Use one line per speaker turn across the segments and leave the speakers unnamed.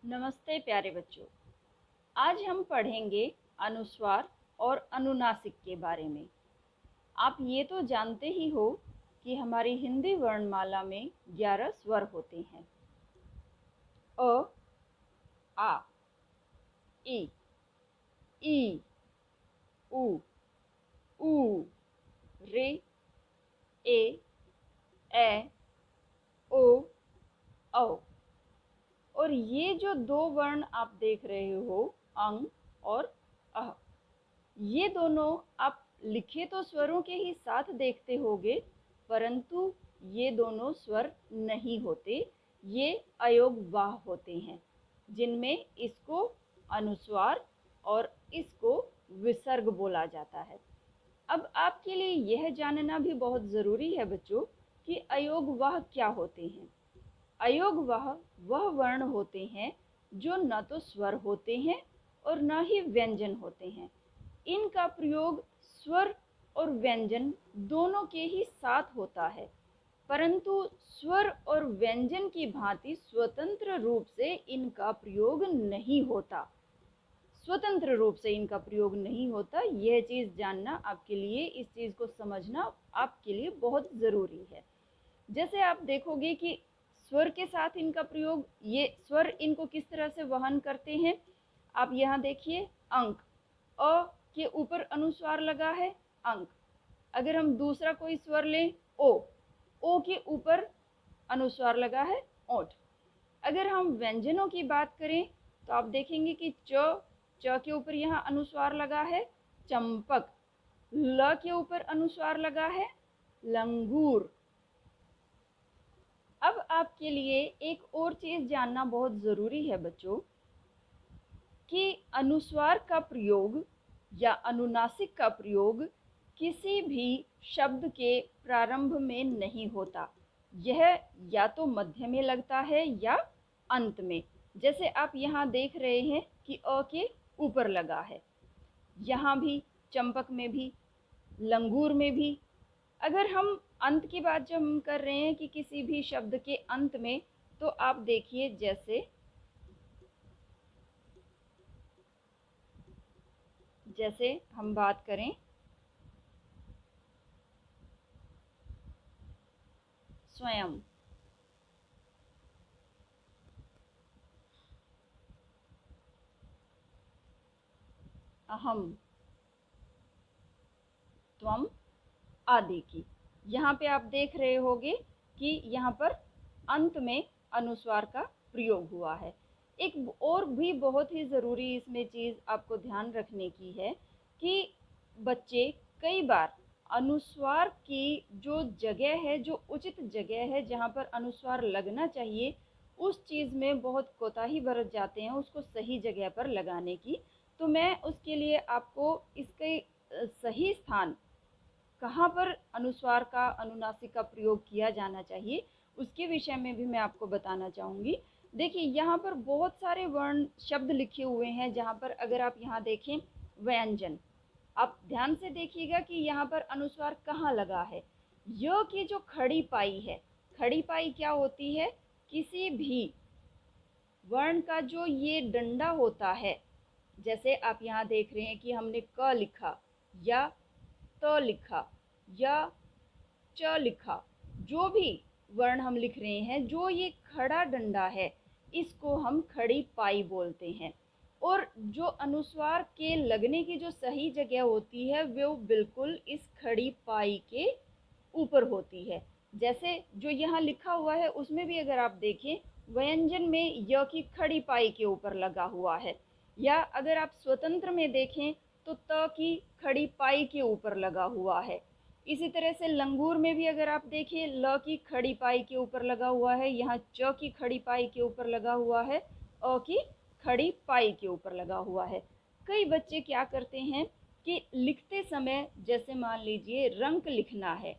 नमस्ते प्यारे बच्चों। आज हम पढ़ेंगे अनुस्वार और अनुनासिक के बारे में। आप ये तो जानते ही हो कि हमारी हिंदी वर्णमाला में 11 स्वर होते हैं। अ, आ, इ, ई, उ, ऊ, रे, ए, ए, ओ, औ। और ये जो दो वर्ण आप देख रहे हो, अंग और अह, ये दोनों आप लिखे तो स्वरों के ही साथ देखते होगे, परंतु ये दोनों स्वर नहीं होते, ये अयोगवाह होते हैं, जिनमें इसको अनुस्वार और इसको विसर्ग बोला जाता है। अब आपके लिए यह जानना भी बहुत ज़रूरी है बच्चों कि अयोगवाह क्या होते हैं। अयोगवाह वह वर्ण होते हैं जो न तो स्वर होते हैं और न ही व्यंजन होते हैं। इनका प्रयोग स्वर और व्यंजन दोनों के ही साथ होता है, परंतु स्वर और व्यंजन की भांति स्वतंत्र रूप से इनका प्रयोग नहीं होता। स्वतंत्र रूप से इनका प्रयोग नहीं होता, यह चीज़ जानना आपके लिए, इस चीज़ को समझना आपके लिए बहुत ज़रूरी है। जैसे आप देखोगे कि स्वर के साथ इनका प्रयोग, ये स्वर इनको किस तरह से वहन करते हैं। आप यहाँ देखिए, अंक, अ के ऊपर अनुस्वार लगा है, अंक। अगर हम दूसरा कोई स्वर लें, ओ के ऊपर अनुस्वार लगा है, ओठ। अगर हम व्यंजनों की बात करें तो आप देखेंगे कि च के ऊपर यहाँ अनुस्वार लगा है, चंपक। ल के ऊपर अनुस्वार लगा है, लंगूर। अब आपके लिए एक और चीज़ जानना बहुत ज़रूरी है बच्चों कि अनुस्वार का प्रयोग या अनुनासिक का प्रयोग किसी भी शब्द के प्रारंभ में नहीं होता। यह या तो मध्य में लगता है या अंत में। जैसे आप यहाँ देख रहे हैं कि अ के ऊपर लगा है, यहाँ भी, चंपक में भी, लंगूर में भी। अगर हम अंत की बात जब हम कर रहे हैं कि किसी भी शब्द के अंत में, तो आप देखिए, जैसे हम बात करें स्वयं, अहम, त्वम आदि की। यहाँ पे आप देख रहे होंगे कि यहाँ पर अंत में अनुस्वार का प्रयोग हुआ है। एक और भी बहुत ही ज़रूरी इसमें चीज़ आपको ध्यान रखने की है कि बच्चे कई बार अनुस्वार की जो जगह है, जो उचित जगह है जहाँ पर अनुस्वार लगना चाहिए, उस चीज़ में बहुत कोताही बरत जाते हैं उसको सही जगह पर लगाने की। तो मैं उसके लिए आपको इसके सही स्थान, कहाँ पर अनुस्वार का, अनुनासिक का प्रयोग किया जाना चाहिए, उसके विषय में भी मैं आपको बताना चाहूँगी। देखिए, यहाँ पर बहुत सारे वर्ण शब्द लिखे हुए हैं, जहाँ पर अगर आप यहाँ देखें व्यंजन, आप ध्यान से देखिएगा कि यहाँ पर अनुस्वार कहाँ लगा है। य की जो खड़ी पाई है, खड़ी पाई क्या होती है? किसी भी वर्ण का जो ये डंडा होता है, जैसे आप यहाँ देख रहे हैं कि हमने क लिखा या त लिखा या च लिखा, जो भी वर्ण हम लिख रहे हैं, जो ये खड़ा डंडा है, इसको हम खड़ी पाई बोलते हैं। और जो अनुस्वार के लगने की जो सही जगह होती है, वो बिल्कुल इस खड़ी पाई के ऊपर होती है। जैसे जो यहाँ लिखा हुआ है उसमें भी अगर आप देखें, व्यंजन में य की खड़ी पाई के ऊपर लगा हुआ है, या अगर आप स्वतंत्र में देखें तो त की खड़ी पाई के ऊपर लगा हुआ है। इसी तरह से लंगूर में भी अगर आप देखिए, ल की खड़ी पाई के ऊपर लगा हुआ है, यहाँ च की खड़ी पाई के ऊपर लगा हुआ है, अ की खड़ी पाई के ऊपर लगा हुआ है। कई बच्चे क्या करते हैं कि लिखते समय, जैसे मान लीजिए रंक लिखना है,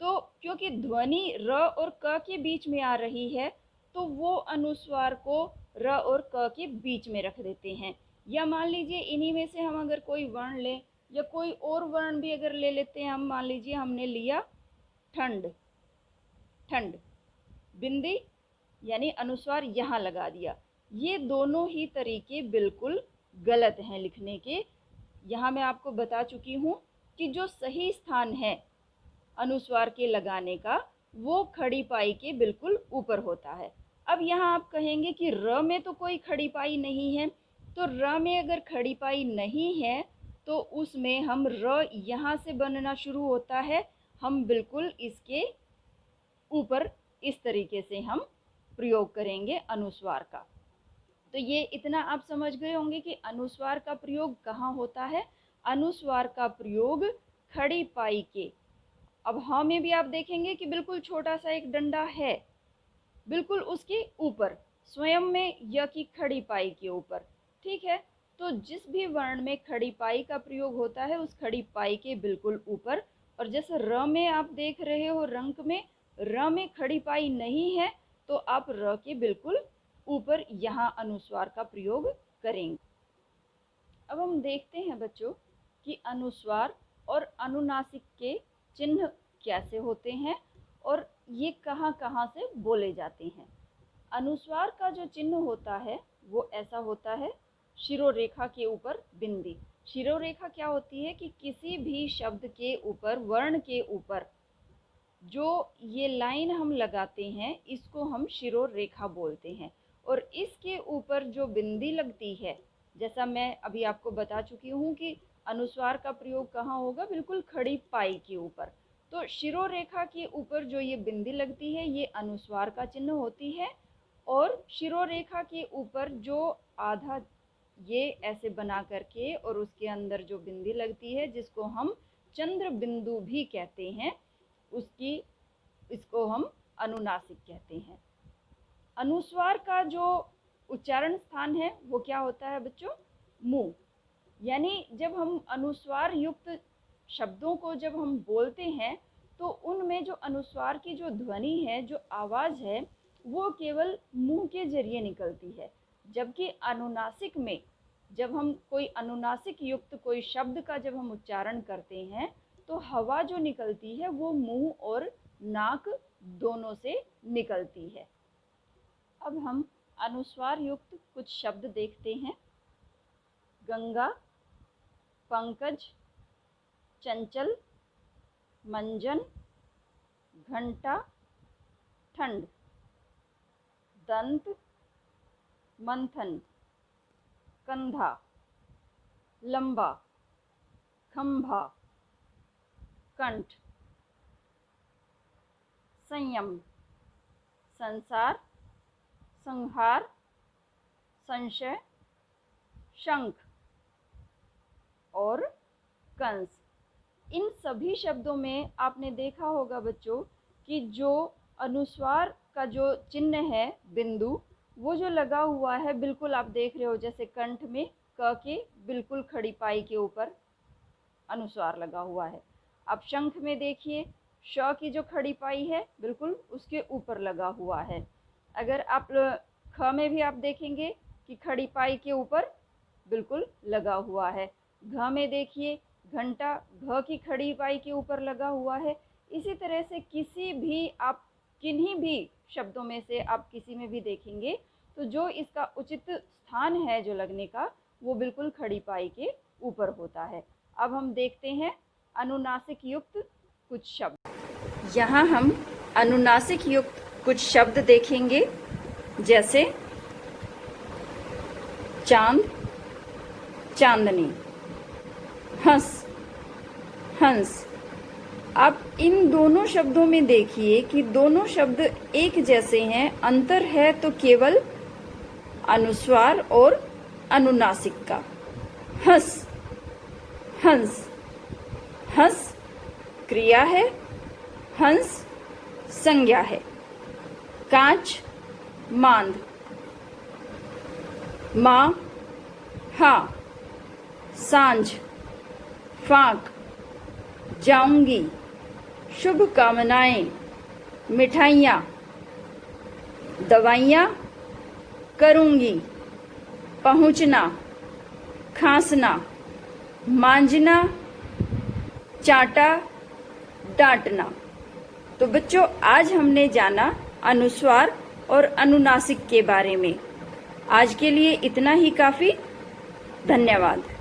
तो क्योंकि ध्वनि र और क के बीच में आ रही है, तो वो अनुस्वार को र और क के बीच में रख देते हैं। या मान लीजिए इन्हीं में से हम अगर कोई वर्ण लें, या कोई और वर्ण भी अगर ले लेते हैं, हम मान लीजिए हमने लिया ठंड, ठंड, बिंदी यानी अनुस्वार यहाँ लगा दिया, ये दोनों ही तरीके बिल्कुल गलत हैं लिखने के। यहाँ मैं आपको बता चुकी हूँ कि जो सही स्थान है अनुस्वार के लगाने का वो खड़ी पाई के बिल्कुल ऊपर होता है। अब यहाँ आप कहेंगे कि र में तो कोई खड़ी पाई नहीं है, तो र में अगर खड़ी पाई नहीं है तो उसमें हम र यहाँ से बनना शुरू होता है, हम बिल्कुल इसके ऊपर इस तरीके से हम प्रयोग करेंगे अनुस्वार का। तो ये इतना आप समझ गए होंगे कि अनुस्वार का प्रयोग कहाँ होता है। अनुस्वार का प्रयोग खड़ी पाई के, अब हाँ में भी आप देखेंगे कि बिल्कुल छोटा सा एक डंडा है, बिल्कुल उसके ऊपर स्वयं में य की खड़ी पाई के ऊपर, ठीक है। तो जिस भी वर्ण में खड़ी पाई का प्रयोग होता है उस खड़ी पाई के बिल्कुल ऊपर। और जैसे र में आप देख रहे हो रंक में, र में खड़ी पाई नहीं है तो आप र के बिल्कुल ऊपर यहाँ अनुस्वार का प्रयोग करेंगे। अब हम देखते हैं बच्चों कि अनुस्वार और अनुनासिक के चिन्ह कैसे होते हैं और ये कहाँ कहाँ से बोले जाते हैं। अनुस्वार का जो चिन्ह होता है वो ऐसा होता है, शिरोरेखा के ऊपर बिंदी। शिरोरेखा क्या होती है कि किसी भी शब्द के ऊपर, वर्ण के ऊपर जो ये लाइन हम लगाते हैं इसको हम शिरोरेखा बोलते हैं। और इसके ऊपर जो बिंदी लगती है, जैसा मैं अभी आपको बता चुकी हूँ कि अनुस्वार का प्रयोग कहाँ होगा, बिल्कुल खड़ी पाई के ऊपर। तो शिरोरेखा के ऊपर जो ये बिंदी लगती है ये अनुस्वार का चिन्ह होती है। और शिरोरेखा के ऊपर जो आधा ये ऐसे बना करके और उसके अंदर जो बिंदी लगती है जिसको हम चंद्र बिंदु भी कहते हैं, इसको हम अनुनासिक कहते हैं। अनुस्वार का जो उच्चारण स्थान है वो क्या होता है बच्चों, मुंह। यानी जब हम अनुस्वार युक्त शब्दों को जब हम बोलते हैं तो उनमें जो अनुस्वार की जो ध्वनि है, जो आवाज़ है, वो केवल मुंह के जरिए निकलती है। जबकि अनुनासिक में जब हम कोई अनुनासिक युक्त कोई शब्द का जब हम उच्चारण करते हैं तो हवा जो निकलती है वो मुंह और नाक दोनों से निकलती है। अब हम अनुस्वार युक्त कुछ शब्द देखते हैं। गंगा, पंकज, चंचल, मंजन, घंटा, ठंड, दंत, मंथन, कंधा, लंबा, खंभा, कंठ, संयम, संसार, संहार, संशय, शंख और कंस। इन सभी शब्दों में आपने देखा होगा बच्चों कि जो अनुस्वार का जो चिन्ह है बिंदु, वो जो लगा हुआ है बिल्कुल आप देख रहे हो, जैसे कंठ में क के बिल्कुल खड़ी पाई के ऊपर अनुस्वार लगा हुआ है। अब शंख में देखिए श की जो खड़ी पाई है बिल्कुल उसके ऊपर लगा हुआ है। अगर आप ख में भी आप देखेंगे कि खड़ी पाई के ऊपर बिल्कुल लगा हुआ है। घ में देखिए घंटा घ की खड़ी पाई के ऊपर लगा हुआ है। इसी तरह से किसी भी आप किन्हीं भी शब्दों में से आप किसी में भी देखेंगे तो जो इसका उचित स्थान है जो लगने का वो बिल्कुल खड़ी पाई के ऊपर होता है। अब हम देखते हैं अनुनासिक युक्त कुछ शब्द। यहाँ हम अनुनासिक युक्त कुछ शब्द देखेंगे, जैसे चांद, चांदनी, हंस, हंस। आप इन दोनों शब्दों में देखिए कि दोनों शब्द एक जैसे हैं, अंतर है तो केवल अनुस्वार और अनुनासिक का। हंस, हंस, हंस क्रिया है, हंस संज्ञा है। कांच, मांद, माँ, हाँ, सांझ, फाक, जाऊंगी, शुभ कामनाएं, मिठाइयाँ, दवाइयाँ, करूंगी, पहुंचना, खांसना, मांजना, चाटा, डांटना। तो बच्चों आज हमने जाना अनुस्वार और अनुनासिक के बारे में। आज के लिए इतना ही काफ़ी। धन्यवाद।